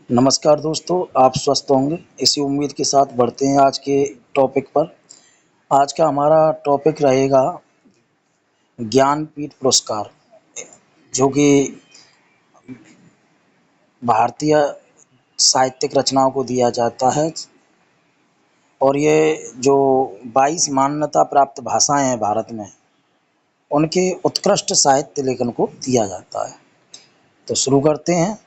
नमस्कार दोस्तों, आप स्वस्थ होंगे इसी उम्मीद के साथ बढ़ते हैं आज के टॉपिक पर। आज का हमारा टॉपिक रहेगा ज्ञानपीठ पुरस्कार, जो कि भारतीय साहित्यिक रचनाओं को दिया जाता है। और ये जो 22 मान्यता प्राप्त भाषाएं हैं भारत में, उनके उत्कृष्ट साहित्य लेखन को दिया जाता है। तो शुरू करते हैं।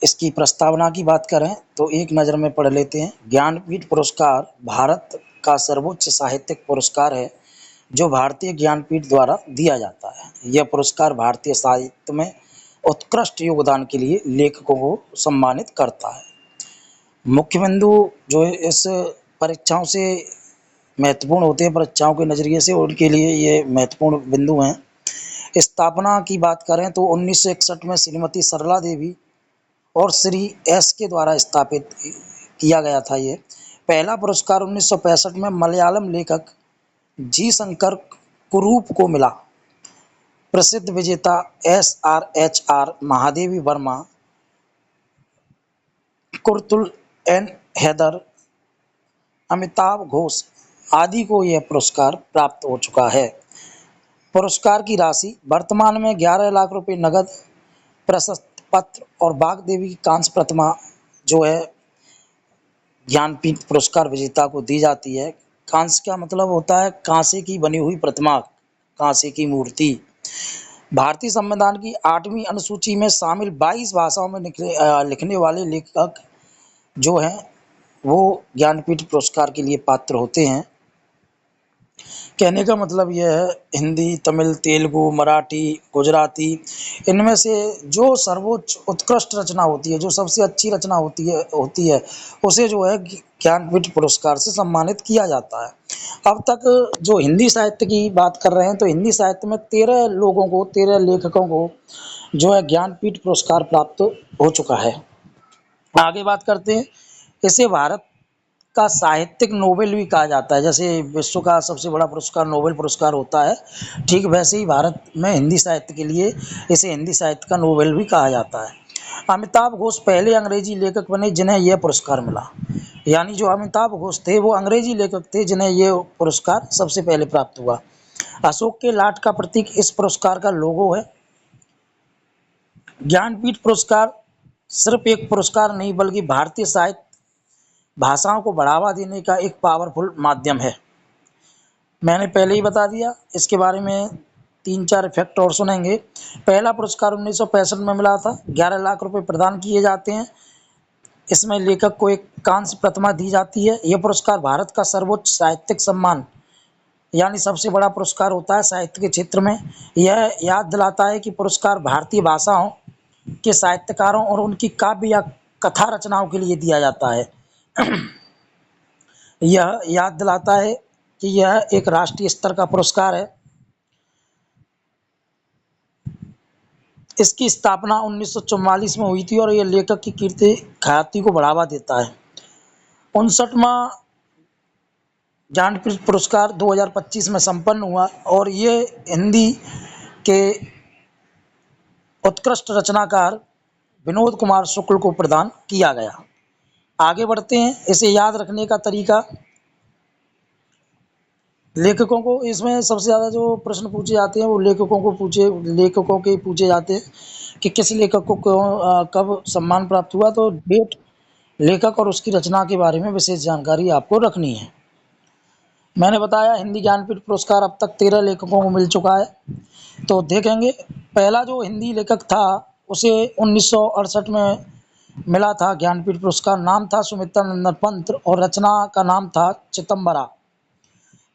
इसकी प्रस्तावना की बात करें तो एक नज़र में पढ़ लेते हैं। ज्ञानपीठ पुरस्कार भारत का सर्वोच्च साहित्यिक पुरस्कार है जो भारतीय ज्ञानपीठ द्वारा दिया जाता है। यह पुरस्कार भारतीय साहित्य में उत्कृष्ट योगदान के लिए लेखकों को सम्मानित करता है। मुख्य बिंदु जो इस परीक्षाओं से महत्वपूर्ण होते हैं, परीक्षाओं के नज़रिए से उनके लिए ये महत्वपूर्ण बिंदु हैं। स्थापना की बात करें तो 1961 में श्रीमती सरला देवी और श्री एस के द्वारा स्थापित किया गया था। ये पहला पुरस्कार 1965 में मलयालम लेखक जी शंकर कुरूप को मिला। प्रसिद्ध विजेता SRHR महादेवी वर्मा, कुर्तुल एन हैदर, अमिताभ घोष आदि को यह पुरस्कार प्राप्त हो चुका है। पुरस्कार की राशि वर्तमान में 11 लाख रुपए नगद, प्रशस्ति पत्र और बागदेवी की कांस्य प्रतिमा जो है ज्ञानपीठ पुरस्कार विजेता को दी जाती है। कांस्य का मतलब होता है कांसे की बनी हुई प्रतिमा, कांसे की मूर्ति। भारतीय संविधान की 8वीं अनुसूची में शामिल 22 भाषाओं में लिखने वाले लेखक जो हैं वो ज्ञानपीठ पुरस्कार के लिए पात्र होते हैं। कहने का मतलब यह है, हिंदी, तमिल, तेलुगु, मराठी, गुजराती, इनमें से जो सर्वोच्च उत्कृष्ट रचना होती है, जो सबसे अच्छी रचना होती है उसे जो है ज्ञानपीठ पुरस्कार से सम्मानित किया जाता है। अब तक जो हिंदी साहित्य की बात कर रहे हैं तो हिंदी साहित्य में 13 लेखकों को जो है ज्ञानपीठ पुरस्कार प्राप्त हो चुका है। आगे बात करते हैं। इसे भारत का साहित्यिक नोबेल भी कहा जाता है। जैसे विश्व का सबसे बड़ा पुरस्कार नोबेल पुरस्कार होता है, ठीक वैसे ही भारत में हिंदी साहित्य के लिए इसे हिंदी साहित्य का नोबेल भी कहा जाता है। अमिताभ घोष पहले अंग्रेजी लेखक बने जिन्हें यह पुरस्कार मिला। यानी जो अमिताभ घोष थे वो अंग्रेजी लेखक थे जिन्हें यह पुरस्कार सबसे पहले प्राप्त हुआ। अशोक के लाट का प्रतीक इस पुरस्कार का लोगो है। ज्ञानपीठ पुरस्कार सिर्फ एक पुरस्कार नहीं बल्कि भारतीय साहित्य भाषाओं को बढ़ावा देने का एक पावरफुल माध्यम है। मैंने पहले ही बता दिया, इसके बारे में 3-4 फैक्ट और सुनेंगे। पहला पुरस्कार 1965 में मिला था। 11 लाख रुपए प्रदान किए जाते हैं। इसमें लेखक को एक कांस्य प्रतिमा दी जाती है। यह पुरस्कार भारत का सर्वोच्च साहित्यिक सम्मान यानी सबसे बड़ा पुरस्कार होता है साहित्य के क्षेत्र में। यह याद दिलाता है कि पुरस्कार भारतीय भाषाओं के साहित्यकारों और उनकी काव्य या कथा रचनाओं के लिए दिया जाता है। यह याद दिलाता है कि यह एक राष्ट्रीय स्तर का पुरस्कार है। इसकी स्थापना 1944 में हुई थी और यह लेखक की कीर्ति ख्याति को बढ़ावा देता है। 59वां ज्ञानपीठ पुरस्कार 2025 में संपन्न हुआ और ये हिंदी के उत्कृष्ट रचनाकार विनोद कुमार शुक्ल को प्रदान किया गया। आगे बढ़ते हैं। इसे याद रखने का तरीका, लेखकों को इसमें सबसे ज़्यादा जो प्रश्न पूछे जाते हैं वो लेखकों के पूछे जाते हैं कि किस लेखक को कब सम्मान प्राप्त हुआ। तो डेट, लेखक और उसकी रचना के बारे में विशेष जानकारी आपको रखनी है। मैंने बताया हिंदी ज्ञानपीठ पुरस्कार अब तक 13 लेखकों को मिल चुका है। तो देखेंगे, पहला जो हिंदी लेखक था उसे 1968 में मिला था ज्ञानपीठ पुरस्कार। नाम था सुमित्रा नंदन पंत और रचना का नाम था चितंबरा।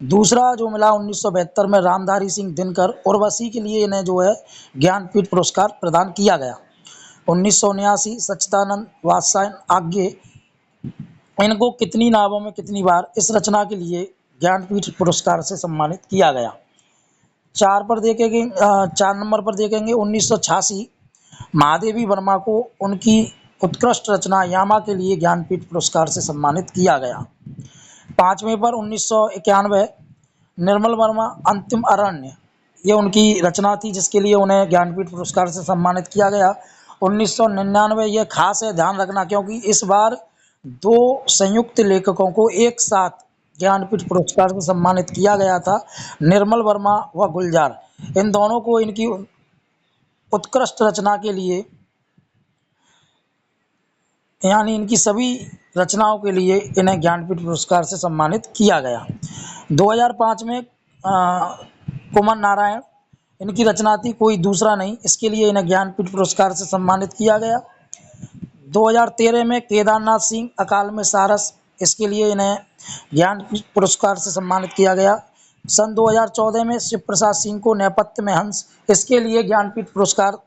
दूसरा जो मिला 1972 में रामधारी सिंह दिनकर, उर्वशी के लिए इन्हें जो है ज्ञानपीठ पुरस्कार प्रदान किया गया। 1979 सच्चिदानंद वात्स्यायन आज्ञे, इनको कितनी नावों में कितनी बार इस रचना के लिए ज्ञानपीठ पुरस्कार से सम्मानित किया गया। 4 नंबर पर देखेंगे 1986 महादेवी वर्मा को उनकी उत्कृष्ट रचना यामा के लिए ज्ञानपीठ पुरस्कार से सम्मानित किया गया। 5वें पर 1991 निर्मल वर्मा अंतिम अरण्य, ये उनकी रचना थी जिसके लिए उन्हें ज्ञानपीठ पुरस्कार से सम्मानित किया गया 1999। ये खास है ध्यान रखना, क्योंकि इस बार 2 संयुक्त लेखकों को एक साथ ज्ञानपीठ पुरस्कार से सम्मानित किया गया था, निर्मल वर्मा व गुलजार। इन दोनों को इनकी उत्कृष्ट रचना के लिए, यानी इनकी सभी रचनाओं के लिए इन्हें ज्ञानपीठ पुरस्कार से सम्मानित किया गया। 2005 में कुमार नारायण, इनकी रचना थी कोई दूसरा नहीं, इसके लिए इन्हें ज्ञानपीठ पुरस्कार से सम्मानित किया गया। 2013 में केदारनाथ सिंह, अकाल में सारस, इसके लिए इन्हें ज्ञानपीठ पुरस्कार से सम्मानित किया गया। सन 2014 में शिव प्रसाद सिंह को नेपथ्य में हंस, इसके लिए ज्ञानपीठ पुरस्कार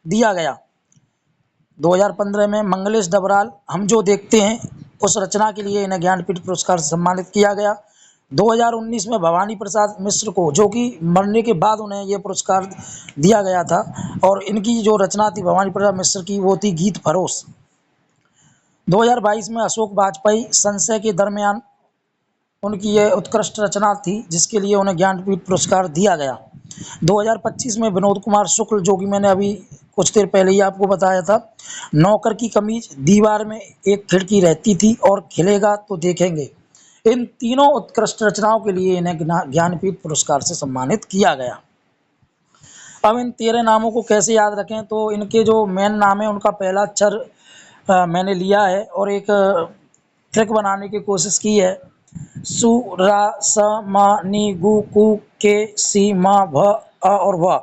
दिया गया। 2015 में मंगलेश डबराल, हम जो देखते हैं, उस रचना के लिए इन्हें ज्ञानपीठ पुरस्कार से सम्मानित किया गया। 2019 में भवानी प्रसाद मिश्र को, जो कि मरने के बाद उन्हें ये पुरस्कार दिया गया था, और इनकी जो रचना थी भवानी प्रसाद मिश्र की, वो थी गीत फरोश। 2022 में अशोक वाजपेयी, संशय के दरमियान, उनकी ये उत्कृष्ट रचना थी जिसके लिए उन्हें ज्ञानपीठ पुरस्कार दिया गया। 2025 में विनोद कुमार शुक्ल, जो कि मैंने अभी कुछ देर पहले ही आपको बताया था, नौकर की कमीज, दीवार में एक खिड़की रहती थी और खिलेगा तो देखेंगे, इन तीनों उत्कृष्ट रचनाओं के लिए इन्हें ज्ञानपीठ पुरस्कार से सम्मानित किया गया। अब इन 13 नामों को कैसे याद रखें, तो इनके जो मेन नाम है उनका पहला अक्षर मैंने लिया है और एक ट्रिक बनाने की कोशिश की है। सु, रा, स, म, नी, गु, कु, के, सी, म, भ, अ और व।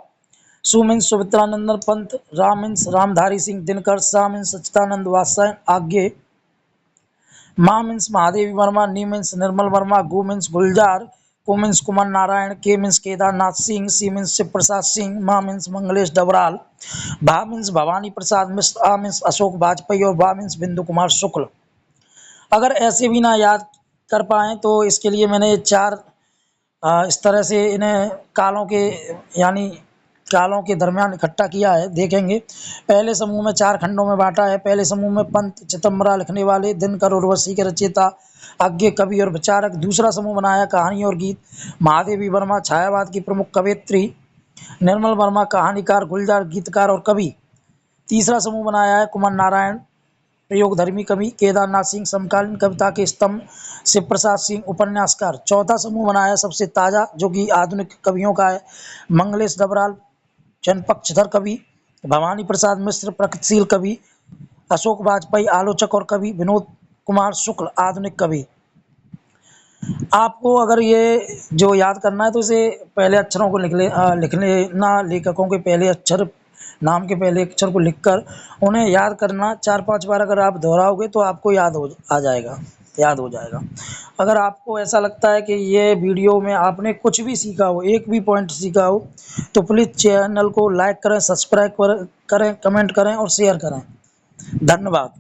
सु मीन्स सुमित्रानंदन पंत, रा मीन्स रामधारी सिंह दिनकर, सा मीन्स सच्चिदानंद वात्स्यायन आज्ञे, मा मीन्स महादेवी वर्मा, नी मीन्स निर्मल वर्मा, गु मीन्स गुलजार, कु मीन्स कुमार नारायण, के मीन्स केदारनाथ सिंह, सी मीन्स शिव प्रसाद सिंह, मा मीन्स मंगलेश डबराल, भा मीन्स भवानी प्रसाद मिश्र, आ मीन्स अशोक वाजपेयी और बा मीन्स बिंदु कुमार शुक्ल। अगर ऐसे भी ना याद कर पाएँ तो इसके लिए मैंने 4 इस तरह से इन्हें कालों के, यानी कालों के दरमियान इकट्ठा किया है, देखेंगे। पहले समूह में 4 खंडों में बांटा है। पहले समूह में पंत, चितंबरा लिखने वाले, दिनकर, उर्वशी के रचयिता, आज्ञे कवि और विचारक। दूसरा समूह बनाया कहानी और गीत, महादेवी वर्मा छायावाद की प्रमुख कवयित्री, निर्मल वर्मा कहानीकार, गुलजार गीतकार और कवि। तीसरा समूह बनाया है कुमार नारायण प्रयोगधर्मी कवि, केदारनाथ सिंह समकालीन कविता के स्तंभ, शिव प्रसाद सिंह उपन्यासकार। चौथा समूह बनाया सबसे ताज़ा, जो कि आधुनिक कवियों का है, मंगलेश डबराल जनपक्षधर कवि, भवानी प्रसाद मिश्र प्रगतिशील कवि, अशोक वाजपेयी आलोचक और कवि, विनोद कुमार शुक्ल आधुनिक कवि। आपको अगर ये जो याद करना है तो इसे पहले अक्षरों को लिख लेना, लेखकों के पहले अक्षर, नाम के पहले अक्षर को लिखकर उन्हें याद करना। 4-5 बार अगर आप दोहराओगे तो आपको याद हो जाएगा। अगर आपको ऐसा लगता है कि ये वीडियो में आपने कुछ भी सीखा हो, एक भी पॉइंट सीखा हो, तो प्लीज़ चैनल को लाइक करें, सब्सक्राइब करें, कमेंट करें और शेयर करें। धन्यवाद।